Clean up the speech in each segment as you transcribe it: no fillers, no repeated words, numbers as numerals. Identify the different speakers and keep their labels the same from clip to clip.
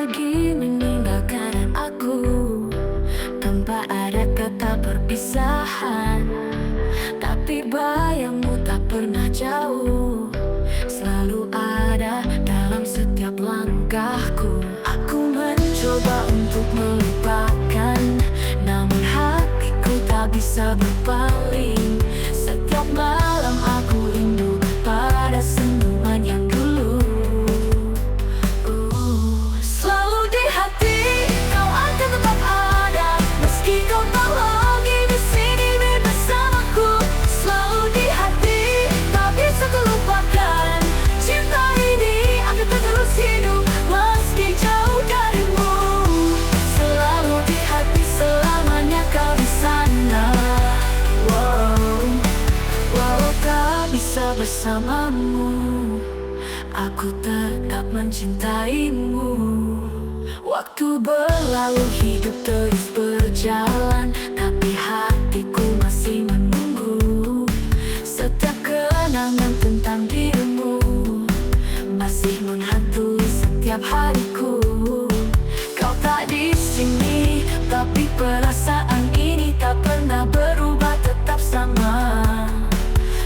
Speaker 1: pergi meninggalkan aku tanpa ada kata perpisahan. Tapi bayangmu tak pernah jauh, selalu ada dalam setiap langkahku. Aku mencoba untuk melupakan, namun hatiku tak bisa berpaling. Setiap malam aku rindu pada senyuman yang dulu. Selalu di hati kau akan tetap ada, meski kau tak lagi di sini bersamaku. Selalu di hati tak bisa kulupakan, cinta ini akan terus hidup meski jauh darimu. Selalu di hati selamanya kau di sana. Walau tak bisa bersamamu, aku tetap mencintaimu. Waktu berlalu, hidup terus berjalan, tapi hatiku masih menunggu. Setiap kenangan tentang dirimu masih menghantui setiap hariku. Kau tak di sini, tapi perasaan ini tak pernah berubah, tetap sama.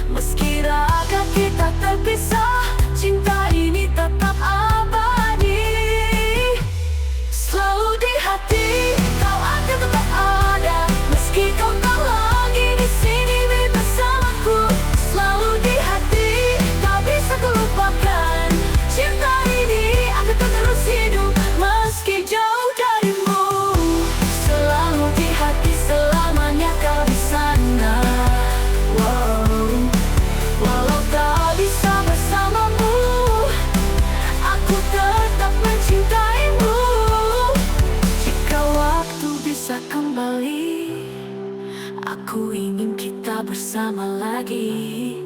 Speaker 1: Meski raga kita terpisah, cinta ini tetap abadi. Selalu di hati kau akan tetap ada, meski kau tak lagi di sini bersamaku. Selalu di hati tak bisa kulupakan, cinta ini akan terus hidup meski jauh darimu. Selalu di hati selamanya kau di sana. Walau tak bisa bersamamu, aku tetap mencintaimu. Jika waktu bisa kembali, aku ingin kita bersama lagi.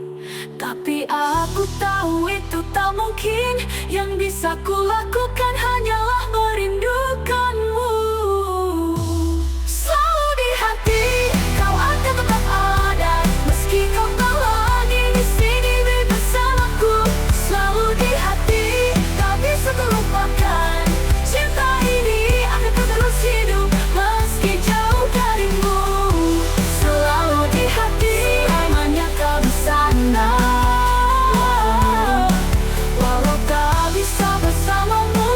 Speaker 1: Tapi aku tahu itu tak mungkin, yang bisa kulakukan hanyalah merindukanmu. Selalu di hati kau akan tetap ada, meski kau tak lagi di sini bersamaku. Selalu di hati tak bisa kulupakan, cinta ini akan terus hidup meski jauh darimu. Selalu di hati selamanya kau di sana. Walau tak bisa bersamamu,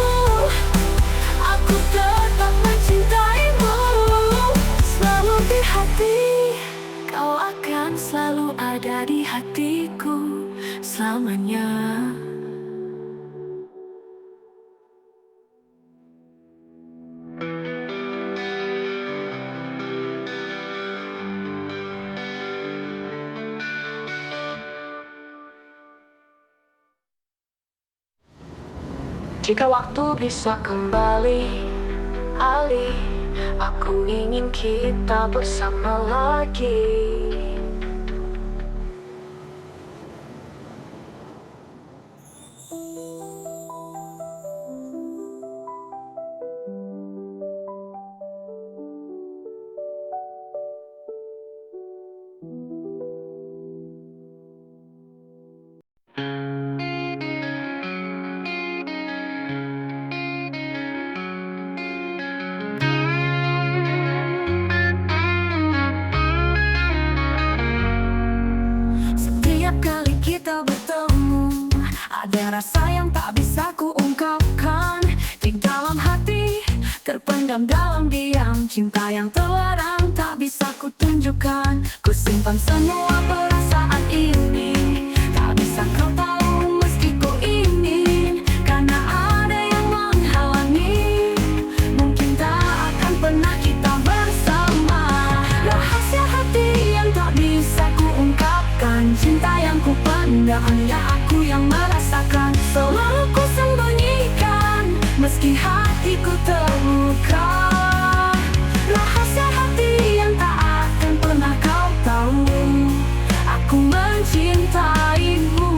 Speaker 1: aku tetap mencintaimu. Selalu di hati, kau akan selalu ada di hatiku selamanya. Jika waktu bisa kembali, aku ingin kita bersama lagi. Setiap kali kita bertemu, ada rasa yang tak bisa kuungkapkan. Di dalam hati, terpendam dalam diam, cinta yang terlarang tak bisa kutunjukkan. Ku simpan semua perasaan ini, tak bisa kau tahu meski ku ingin. Karena ada yang menghalangi, mungkin tak akan pernah kita bersama. Rahasia hati yang tak bisa kuungkapkan, cinta yang ku pendam hanya aku yang merasakan. Selalu ku sembunyikan, meski hatiku terluka. Rahasia hati yang tak akan pernah kau tahu, aku mencintaimu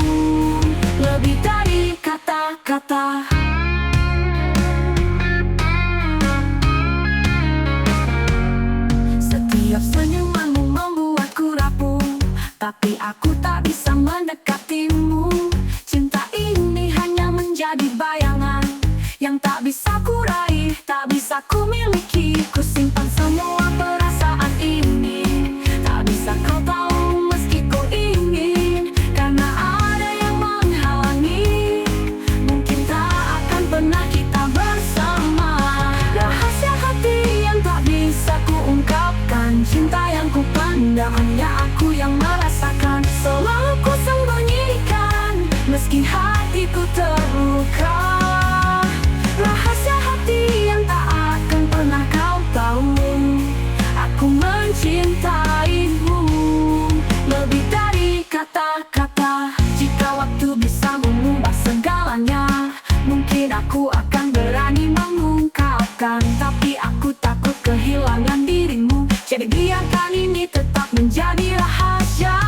Speaker 1: lebih dari kata-kata. Setiap senyumanmu membuatku rapuh, tapi aku tak bisa mendekatimu. Cinta ini hanya menjadi bayangan yang tak bisa ku rasakan. bisa ku miliki. Ku simpan semua perasaan ini, tak bisa kau tahu meski ku ingin. Karena ada yang menghalangi, mungkin tak akan pernah kita bersama. Rahasia hati yang tak bisa ku ungkapkan, cinta yang ku pandang hanya aku yang merasakan. Selalu ku sembunyikan meski hatiku terluka. Rahasia hati yang tak akan pernah kau tahu, aku mencintaimu lebih dari kata-kata. Jika waktu bisa mengubah segalanya, mungkin aku akan berani mengungkapkan. Tapi aku takut kehilangan dirimu, jadi biarkan ini tetap menjadi rahasia.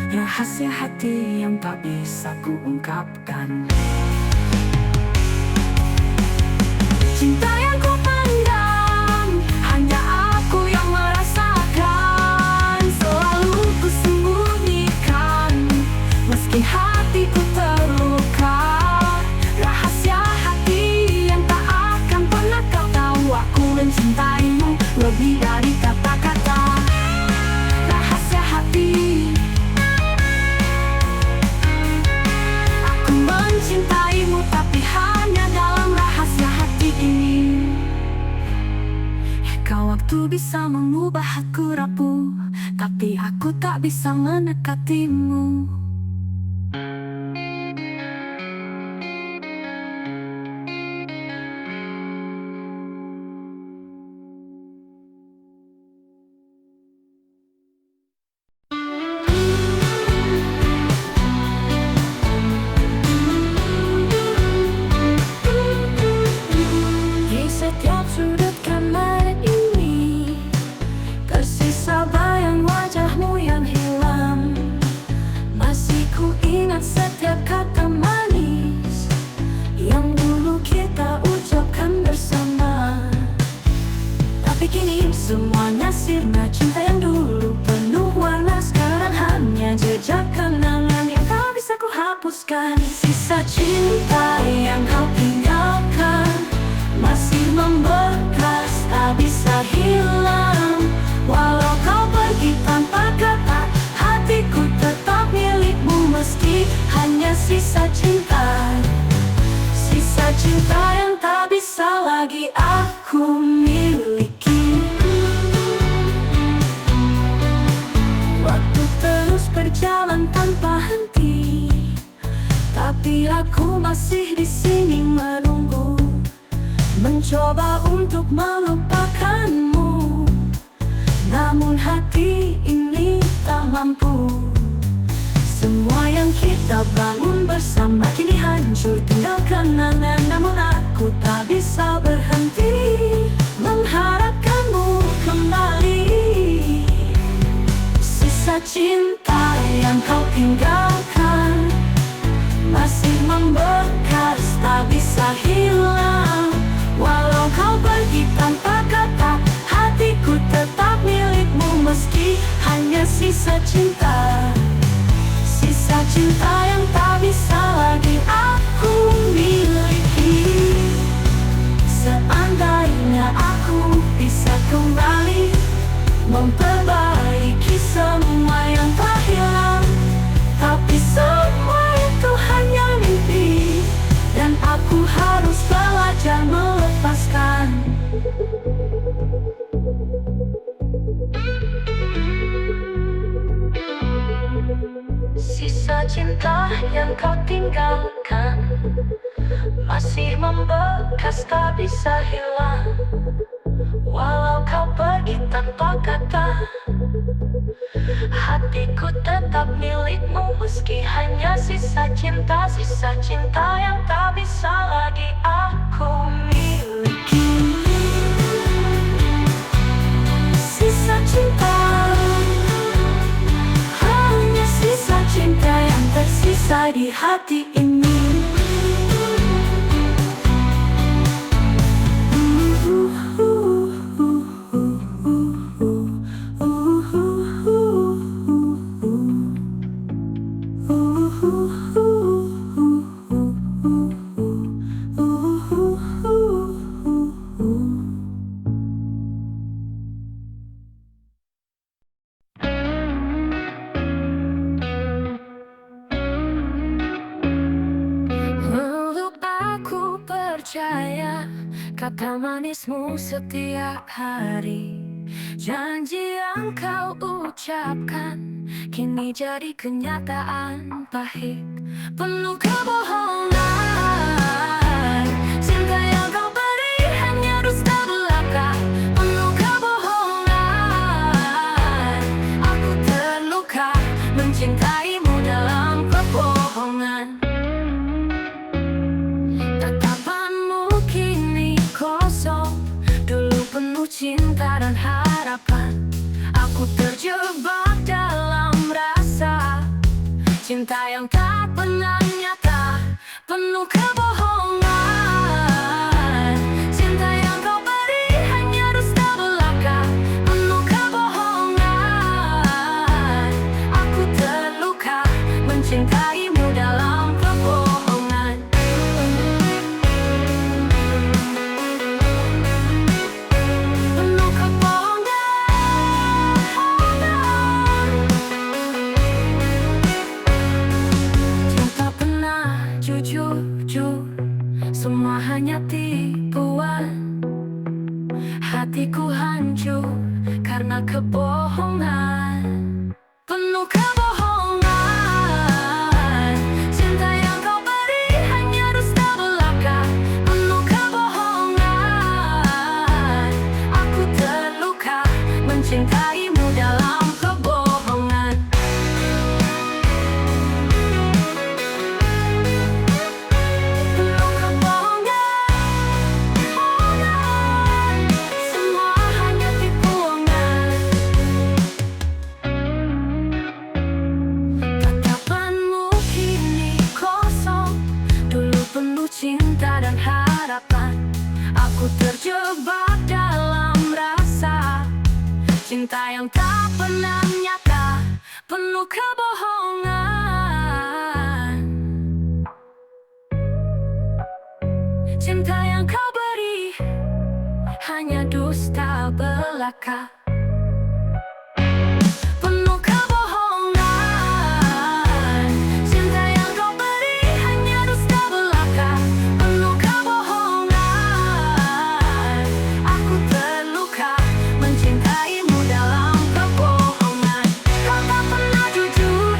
Speaker 1: Rahasia hati yang tak bisa ku ungkapkan, cinta yang ku pandang hanya aku yang merasakan. Selalu ku sembunyikan meski hatiku terluka. Rahasia hati yang tak akan pernah kau tahu, aku mencintaimu lebih dari kata-kata. Rahasia hati, mencintaimu tapi hanya dalam rahasia hati ini. Jika waktu bisa mengubah aku rapuh, tapi aku tak bisa mendekatimu. Setiap sudut kamar ini tersisa bayang wajahmu yang hilang. Masih ku ingat setiap kata manis yang dulu kita ucapkan bersama. Tapi kini semuanya sirna, cinta yang dulu penuh warna sekarang hanya jejak kenangan yang tak bisa ku hapuskan. Sisa cinta yang kau tinggalkan masih membekas, tak bisa hilang. Walau kau pergi tanpa kata, hatiku tetap milikmu meski hanya sisa cinta. Sisa cinta yang tak bisa lagi aku miliki. Waktu terus berjalan tanpa henti, tapi aku masih di sini menunggu, mencoba untuk melupakanmu. Namun hati ini tak mampu. Semua yang kita bangun bersama kini hancur tinggal kenangan. Namun aku tak bisa berhenti mengharapkanmu kembali. Sisa cinta yang kau tinggalkan masih membekas, tak bisa hilang. Walau kau pergi tanpa kata, hatiku tetap milikmu meski hanya sisa cinta. Sisa cinta yang tak bisa lagi aku miliki. Seandainya aku bisa kembali memperbaiki semua yang telah hilang, tapi semua itu hanya mimpi, dan aku harus belajar melepaskan. Sisa cinta yang kau tinggalkan masih membekas, tak bisa hilang. Walau kau pergi tanpa kata, hatiku tetap milikmu meski hanya sisa cinta. Sisa cinta yang tak bisa lagi aku miliki. Sisa cinta, hanya sisa cinta yang tersisa di hati ini. Meluk aku percaya kata manismu setiap hari. Janji yang kau ucapkan kini jadi kenyataan pahit, penuh kebohongan. Cinta yang kau beri hanya dusta belaka, penuh kebohongan. Aku terluka mencintaimu dalam kebohongan. Tatapanmu kini kosong, dulu penuh cinta dan harapan. Aku terjebak dalam rasa cinta yang tak pernah nyata, penuh kebohongan. Cinta yang kau beri hanya dusta belaka, penuh kebohongan. Aku terluka mencintaimu dalam kebohongan. Penuh kebohongan. Cinta pernah jujur, semua hanya tipuan. Hatiku hancur karena kebohongan. Penuh kebohongan. Cinta yang kau beri hanya dusta belaka, penuh kebohongan. Aku terluka mencintaimu dalam kebohongan. Penuh kebohongan. Semua hanya tipuan. Tatapanmu kini kosong, dulu penuh cinta dan harapan. Aku terjebak dalam rasa cinta yang tak pernah nyata, penuh kebohongan. Cinta yang kau beri hanya dusta belaka, penuh kebohongan. Cinta yang kau beri hanya dusta belaka, penuh kebohongan. Aku terluka mencintaimu dalam kebohongan. Kau tak pernah jujur,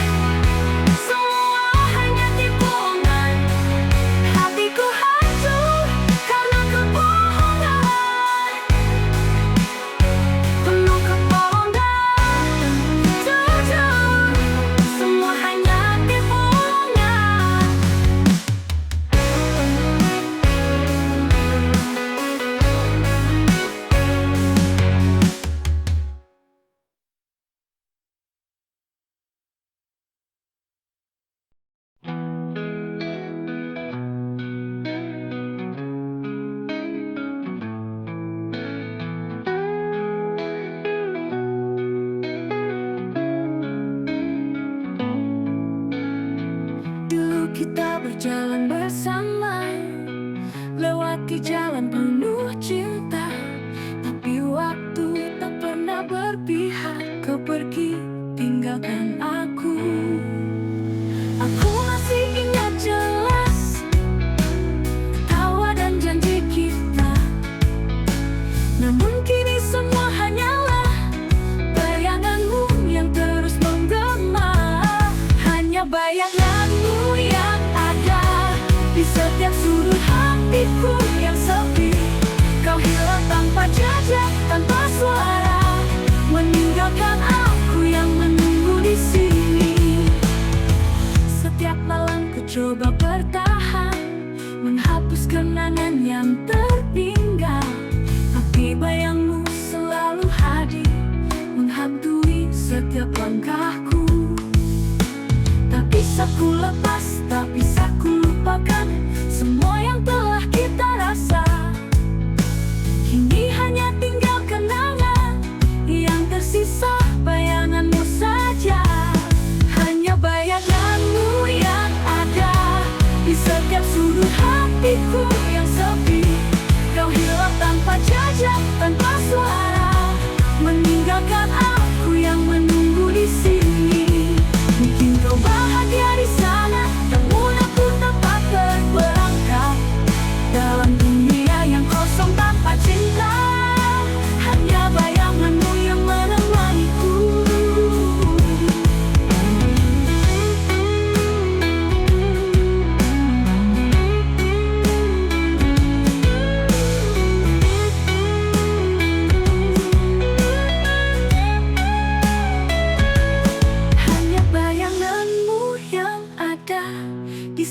Speaker 1: semua hanya tipuan. Hatiku hancur karena kebohongan. Penuh kebohongan. Jujur, semua hanya tipuan. Dulu kita berjalan bersama, lewati jalan penuh cinta. Tapi waktu tak pernah berpihak, kau pergi tinggalkan aku. Aku masih ingat jelas tawa dan janji kita. Namun kini semua hanyalah bayanganmu yang terus menggema. Hanya bayanganmu yang ada di setiap sudut hatiku yang sepi. Kau hilang tanpa jejak, tanpa suara, meninggalkan aku yang menunggu di sini. Setiap malam ku coba bertahan, menghapus kenangan yang tertinggal. Tapi bayangmu selalu hadir, menghantui setiap langkahku. Tak bisa ku lepas, tak bisa ku lupakan semua yang telah kita rasa. Kini hanya tinggal kenangan yang tersisa, bayanganmu saja. Hanya bayanganmu yang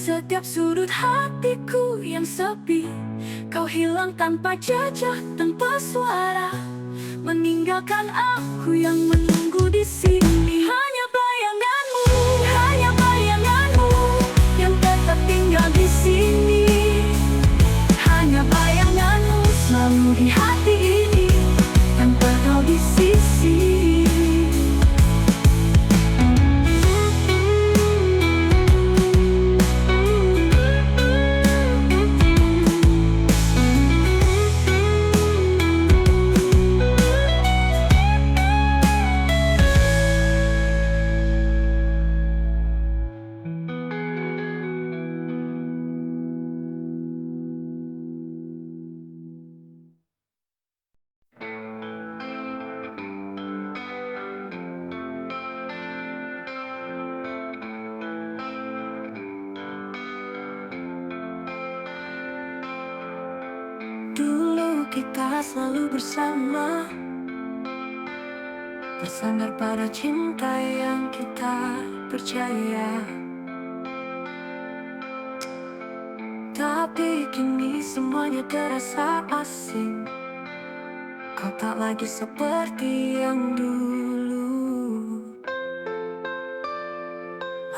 Speaker 1: setiap sudut hatiku yang sepi. Kau hilang tanpa jejak, tanpa suara, meninggalkan aku yang menunggu di sini. Hanya bayanganmu yang tetap tinggal di sini. Hanya bayanganmu selalu di hati ini, tanpa kau di sisi. Dulu kita selalu bersama, bersandar pada cinta yang kita percaya. Tapi kini semuanya terasa asing. Kau tak lagi seperti yang dulu.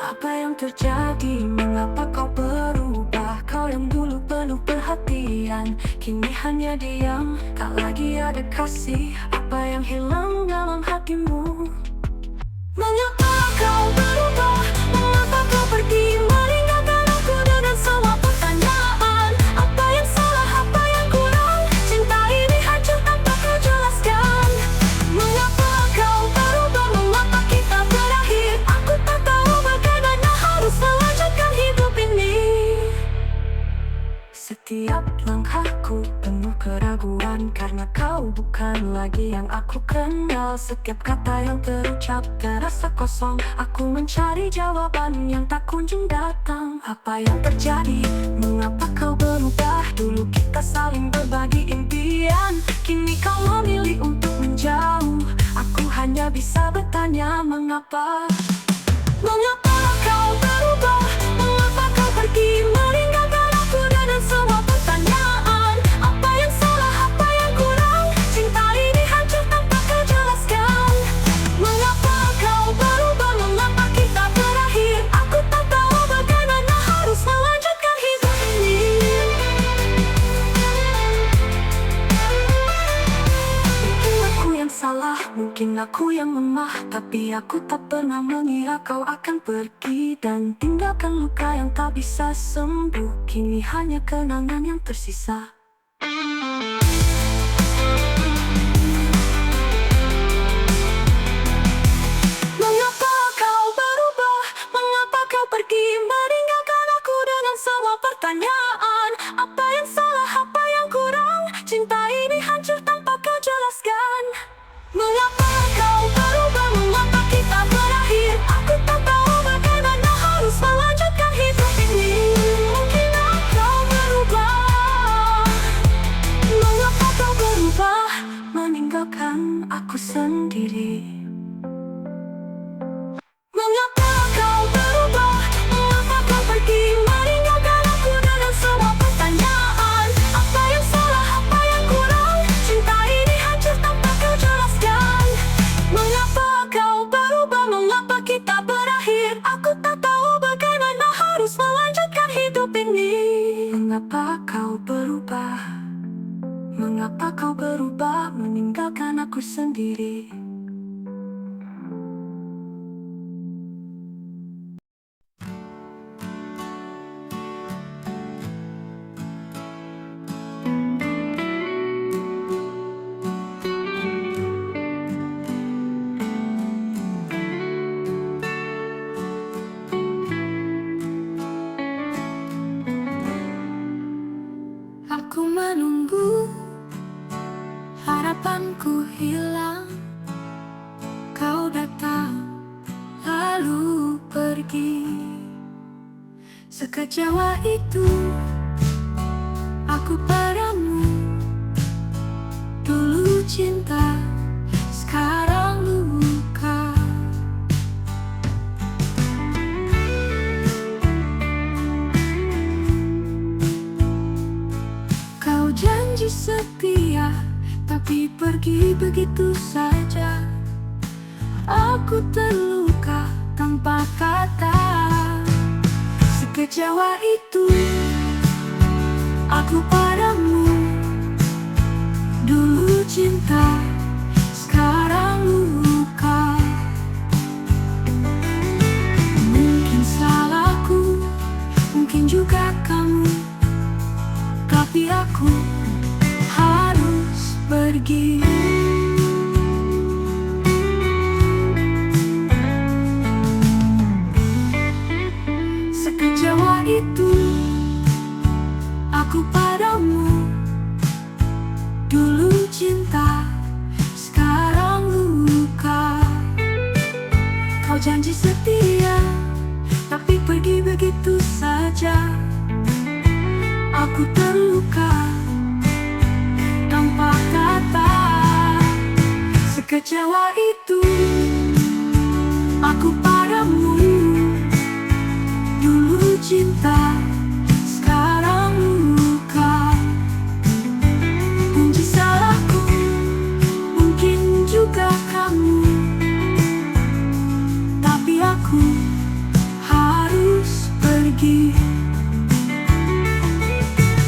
Speaker 1: Apa yang terjadi? Mengapa kau berubah? Kau yang dulu penuh perhatian, kini hanya diam, tak lagi ada kasih. Apa yang hilang dalam hatimu? Mengapa kau berubah? Mengapa kau pergi meninggalkan aku dengan semua pertanyaan? Apa yang salah? Apa yang kurang? Cinta ini hancur tanpa kau jelaskan. Mengapa kau berubah? Mengapa kita berakhir? Aku tak tahu bagaimana harus melanjutkan hidup ini. Setiap langkahku penuh keraguan, karena kau bukan lagi yang aku kenal. Setiap kata yang terucap terasa kosong. Aku mencari jawaban yang tak kunjung datang. Apa yang terjadi? Mengapa kau berubah? Dulu kita saling berbagi impian, kini kau memilih untuk menjauh. Aku hanya bisa bertanya mengapa. Mengapa kau berubah? Mengapa kau pergi meninggalkan aku dengan semua pertanyaan? Apa yang salah? Apa yang kurang? Cinta ini hancur tanpa kau jelaskan. Mengapa kau berubah? Mengapa kita berakhir? Aku tak tahu bagaimana harus melanjutkan hidup ini. Mungkin aku yang salah, mungkin aku yang lemah, tapi aku tak pernah mengira kau akan pergi dan tinggalkan luka yang tak bisa sembuh. Kini hanya kenangan yang tersisa. Mengapa kau berubah? Mengapa kau pergi meninggalkan aku dengan semua pertanyaan? Apa yang salah? Apa yang kurang? Cinta ini hancur tanpa kau jelaskan. Mengapa kau berubah? Mengapa kita berakhir? Aku tak tahu bagaimana harus melanjutkan hidup ini. Mungkin kau berubah. Mengapa kau berubah? Meninggalkan aku sendiri. Mengapa kau berubah? Mengapa kau pergi meninggalkan aku dengan semua pertanyaan? Apa yang salah? Apa yang kurang? Cinta ini hancur tanpa kau jelaskan. Mengapa kau berubah? Mengapa kita berakhir? Aku tak tahu bagaimana harus melanjutkan hidup ini. Mengapa kau berubah? Mengapa kau berubah? Meninggalkan aku sendiri. Aku menunggu, harapanku hilang. Kau datang, lalu pergi. Sekecewa itu aku padamu. Dulu cinta, sekarang luka. janji setia, tapi pergi begitu saja. Aku terluka tanpa kata. Sekecewa itu aku padamu. Dulu cinta, sekarang luka. Mungkin salahku, mungkin juga kamu, tapi aku harus pergi. Sekecewa itu aku padamu. Dulu cinta, sekarang luka. Kau janji setia, tapi pergi begitu saja. Aku terluka tanpa kata. Sekecewa itu aku padamu. Dulu cinta, sekarang luka. Mungkin salahku, mungkin juga kamu, tapi aku harus pergi.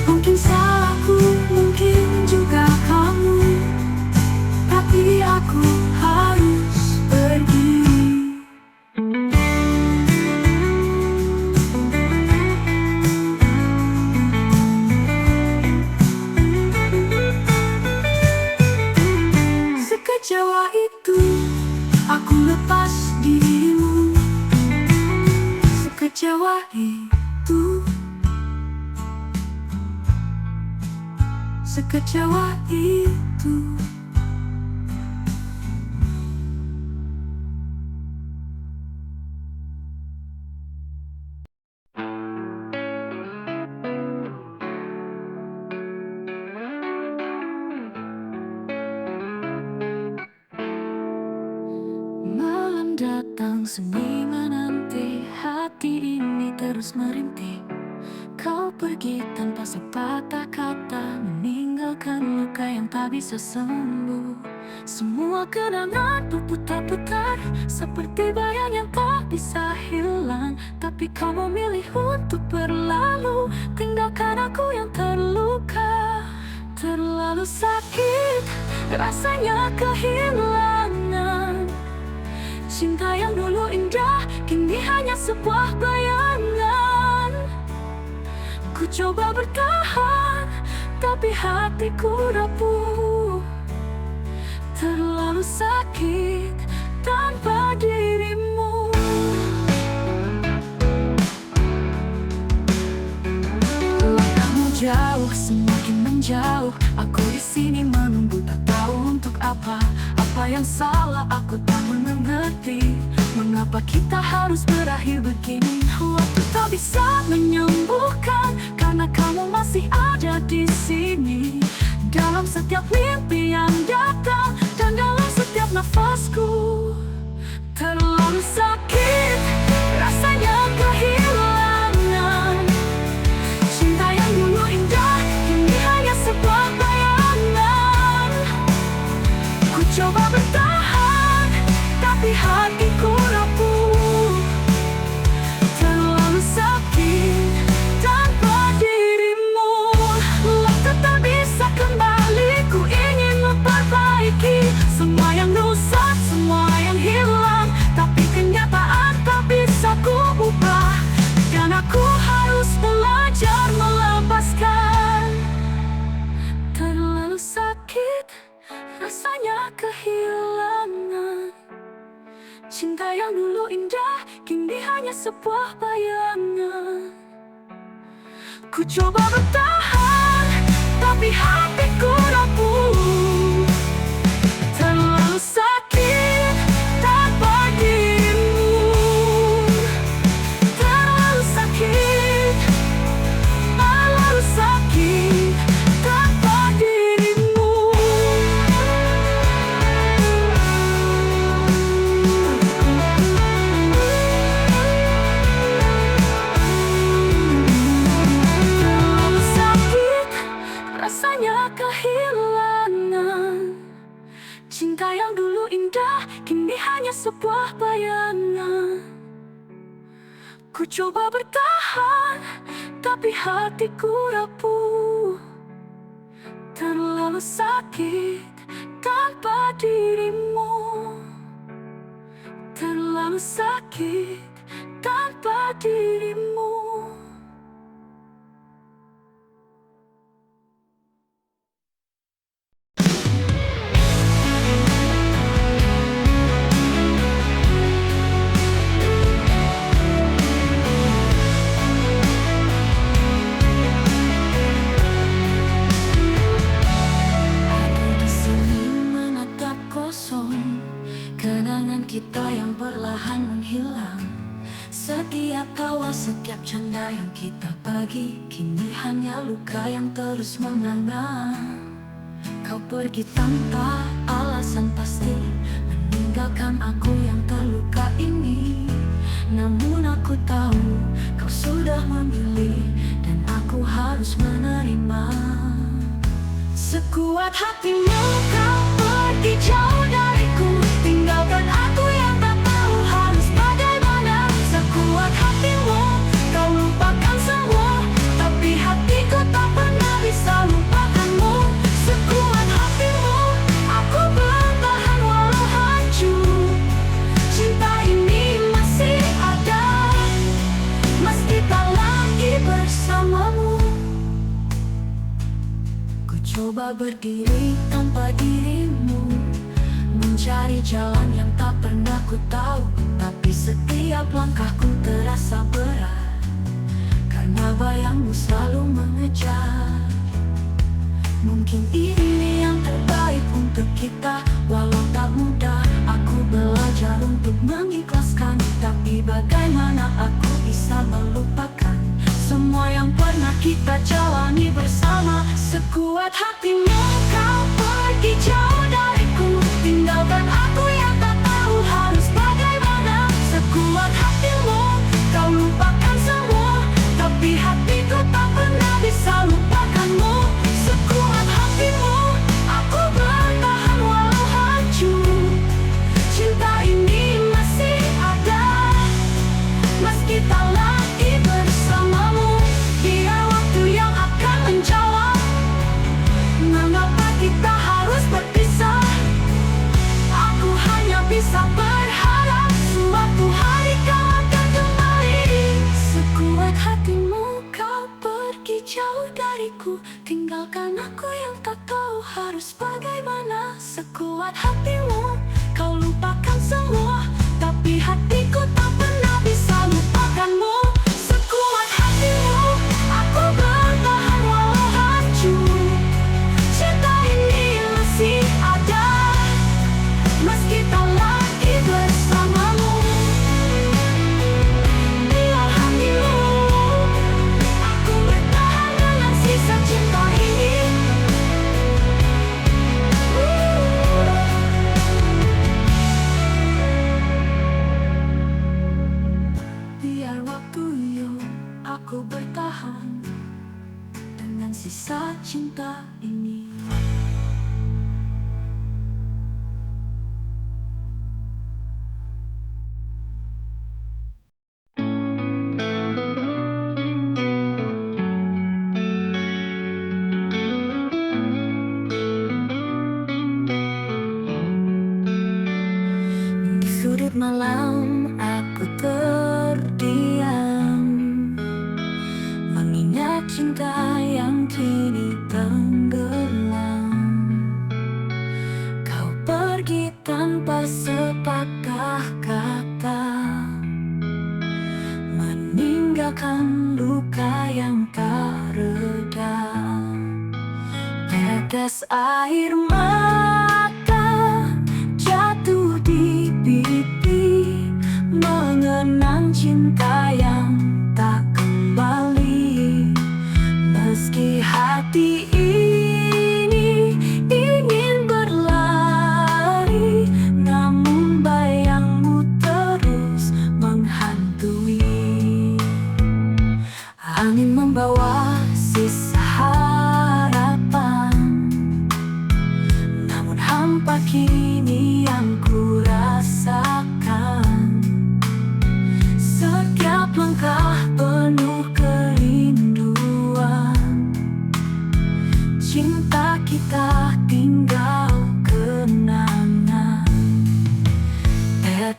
Speaker 1: Mungkin salahku, mungkin juga kamu, tapi aku harus pergi. Sekecewa itu aku lepas dirimu. Sekecewa itu, sekecewa itu. Malam datang, seni menanti, hati ini terus merintih. Kau pergi tanpa sepatah kata, meninggalkan luka yang tak bisa sembuh. Semua kenangan berputar-putar, seperti bayang yang tak bisa hilang. Tapi kau memilih untuk berlalu, tinggalkan aku yang terluka. Terlalu sakit rasanya kehilangan cinta yang dulu indah, kini hanya sebuah bayangan. Ku coba bertahan, tapi hatiku rapuh. Terlalu sakit tanpa dirimu. Langkahmu jauh, semakin menjauh. Aku di sini menunggu, tak tahu untuk apa. Apa yang salah, aku tak mengerti. Mengapa kita harus berakhir begini? Waktu tak bisa menyembuhkan, karena kamu masih ada di sini. Dalam setiap mimpi yang datang, dan dalam setiap nafasku. Terlalu sakit rasanya kehilangan cinta yang dulu indah, kini hanya sebuah bayangan. Ku coba bertahan, tapi hatiku rapuh. Terlalu sakit tanpa dirimu. Waktu tak bisa kembali, ku ingin memperbaiki semua yang rusak, semua yang hilang. Tapi kenyataan tak bisa ku ubah, dan aku harus belajar melepaskan. Terlalu sakit rasanya kehilangan cinta yang dulu indah, kini hanya sebuah bayangan. Ku coba bertahan, tapi hatiku rapuh. Terlalu sakit tanpa dirimu. Terlalu sakit, terlalu sakit tanpa dirimu. Terlalu sakit. sebuah bayangan. Ku coba bertahan, tapi hatiku rapuh. Terlalu sakit tanpa dirimu. Terlalu sakit tanpa dirimu. Kenangan kita yang perlahan menghilang. Setiap tawa, setiap canda yang kita bagi, kini hanya luka yang terus menganga. Kau pergi tanpa alasan pasti, meninggalkan aku yang terluka ini. Namun aku tahu kau sudah memilih, dan aku harus menerima. Sekuat hatimu kau pergi jauh dariku, tinggalkan aku yang tak tahu harus bagaimana. Sekuat hatimu kau lupakan semua, tapi hatiku tak pernah bisa lupakanmu. Sekuat hatimu aku bertahan walau hancur. Cinta ini masih ada, meski tak lagi bersamamu. Ku coba berdiri tanpa dirimu, mencari jalan yang tak pernah ku tahu, tapi setiap langkahku terasa berat, karena bayangmu selalu mengejar. Mungkin ini yang terbaik untuk kita, walau tak mudah. Aku belajar untuk mengikhlaskan, tapi bagaimana aku bisa melupakan semua yang pernah kita jalani bersama. Sekuat hatimu kau pergi jauh dariku, tinggalkan aku yang tak tahu harus bagaimana. Sekuat hatimu kau lupakan semua, tapi hatiku tak pernah bisa lupakanmu. Sekuat hatimu aku bertahan walau hancur. Cinta ini masih ada, meski tak lagi bersamamu. Biar waktu yang akan menjawab mengapa kita harus berpisah. Aku hanya bisa berharap suatu hari kau akan kembali. Sekuat hatimu kau pergi jauh dariku, tinggalkan aku yang tak tahu harus bagaimana. Sekuat hatimu kau lupakan semua, tapi hatiku tak pernah bisa lupakanmu. Sekuat hatimu aku bertahan walau hancur. Cinta ini masih ada, meski tak lagi bersamamu. Biar hatimu aku bertahan dengan sisa cinta ini. Biar waktu yuk aku bertahan dengan sisa cinta ini. Di sudut malam aku terdiam, mengingat cinta yang kini tenggelam. Kau pergi tanpa sepatah kata, meninggalkan luka yang tak reda. Tetes air mata jatuh di pipi, mengenang cinta yang tak kembali. Meski hati ini ingin berlari, namun bayangmu terus menghantui. Angin membawa sisa harapan, namun hampa kini yang ku rasakan.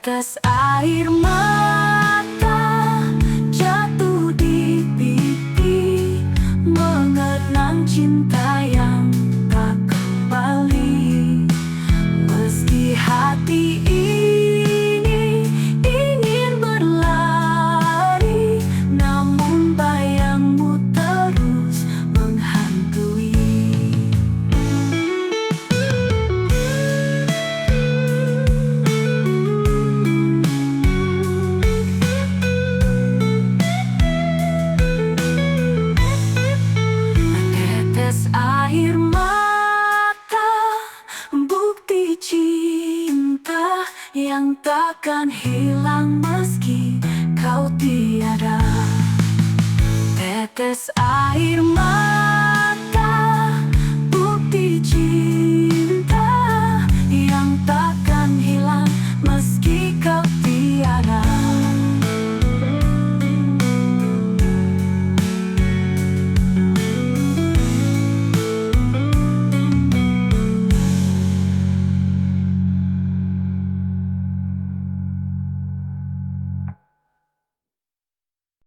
Speaker 1: Tetes air mata jatuh di pipi, mengenang cinta yang tak kembali. Meski hati ini ingin berlari, namun bayangmu terus menghantui. Tetes air mata, bukti cinta yang takkan hilang meski kau tiada. Tetes air mata